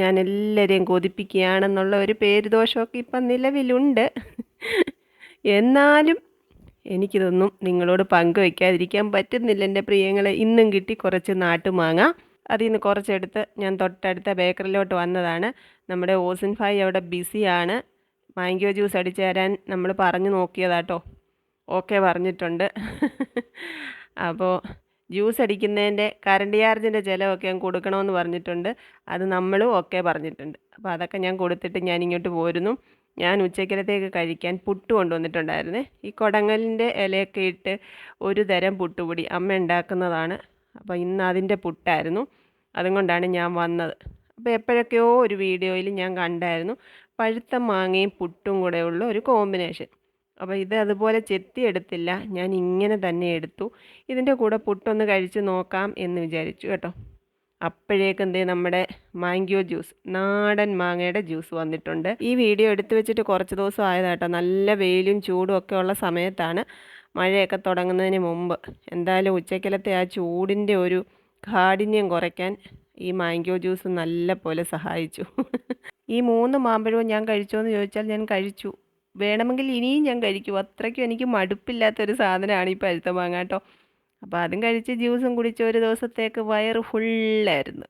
ഞാൻ എല്ലാവരെയും കൊതിപ്പിക്കുകയാണെന്നുള്ള ഒരു പേര് ദോഷമൊക്കെ ഇപ്പം നിലവിലുണ്ട്. എന്നാലും എനിക്കിതൊന്നും നിങ്ങളോട് പങ്കുവയ്ക്കാതിരിക്കാൻ പറ്റുന്നില്ല എൻ്റെ പ്രിയങ്ങളെ. ഇന്നും കിട്ടി കുറച്ച് നാട്ടുമാങ്ങ. അതിൽ നിന്ന് കുറച്ചെടുത്ത് ഞാൻ തൊട്ടടുത്ത ബേക്കറിലോട്ട് വന്നതാണ്. നമ്മുടെ ഓസിൻ ഭായി അവിടെ ബിസിയാണ്. മാംഗോ ജ്യൂസ് അടിച്ചു തരാൻ നമ്മൾ പറഞ്ഞു നോക്കിയതാട്ടോ. ഓക്കെ പറഞ്ഞിട്ടുണ്ട്. അപ്പോൾ ജ്യൂസ് അടിക്കുന്നതിൻ്റെ കറണ്ട് ചാർജിൻ്റെ ചിലവൊക്കെ ഞാൻ കൊടുക്കണമെന്ന് പറഞ്ഞിട്ടുണ്ട്. അത് നമ്മളും ഓക്കെ പറഞ്ഞിട്ടുണ്ട്. അപ്പോൾ അതൊക്കെ ഞാൻ കൊടുത്തിട്ട് ഞാൻ ഇങ്ങോട്ട് പോരുന്നു. ഞാൻ ഉച്ചക്കലത്തേക്ക് കഴിക്കാൻ പുട്ട് കൊണ്ടുവന്നിട്ടുണ്ടായിരുന്നേ. ഈ കൊടങ്ങലിൻ്റെ ഇലയൊക്കെ ഇട്ട് ഒരു തരം പുട്ടുപൊടി അമ്മ ഉണ്ടാക്കുന്നതാണ്. അപ്പോൾ ഇന്ന് അതിൻ്റെ പുട്ടായിരുന്നു. അതുകൊണ്ടാണ് ഞാൻ വന്നത്. അപ്പോൾ എപ്പോഴൊക്കെയോ ഒരു വീഡിയോയിൽ ഞാൻ കണ്ടായിരുന്നു പഴുത്ത മാങ്ങയും പുട്ടും കൂടെ ഉള്ള ഒരു കോമ്പിനേഷൻ. അപ്പോൾ ഇത് അതുപോലെ ചെത്തിയെടുത്തില്ല, ഞാൻ ഇങ്ങനെ തന്നെ എടുത്തു. ഇതിൻ്റെ കൂടെ പുട്ടൊന്ന് കഴിച്ച് നോക്കാം എന്ന് വിചാരിച്ചു കേട്ടോ. അപ്പോഴേക്കും എന്തേ നമ്മുടെ മാംഗോ ജ്യൂസ്, നാടൻ മാങ്ങയുടെ ജ്യൂസ് വന്നിട്ടുണ്ട്. ഈ വീഡിയോ എടുത്തു വെച്ചിട്ട് കുറച്ച് ദിവസം ആയതാട്ടോ. നല്ല വെയിലും ചൂടും ഒക്കെ ഉള്ള സമയത്താണ്, മഴയൊക്കെ തുടങ്ങുന്നതിന് മുമ്പ്. എന്തായാലും ഉച്ചക്കലത്തെ ആ ചൂടിൻ്റെ ഒരു കാഠിന്യം കുറയ്ക്കാൻ ഈ മാംഗോ ജ്യൂസ് നല്ല പോലെ സഹായിച്ചു. ഈ 3 മാമ്പഴവും ഞാൻ കഴിച്ചോ എന്ന് ചോദിച്ചാൽ ഞാൻ കഴിച്ചു. വേണമെങ്കിൽ ഇനിയും ഞാൻ കഴിക്കും. അത്രയ്ക്കും എനിക്ക് മടുപ്പില്ലാത്തൊരു സാധനമാണ് ഈ പഴുത്ത മാങ്ങ കേട്ടോ. അപ്പോൾ അതും കഴിച്ച് ജ്യൂസും കുടിച്ച് ഒരു ദിവസത്തേക്ക് വയറ് ഫുള്ളായിരുന്നു.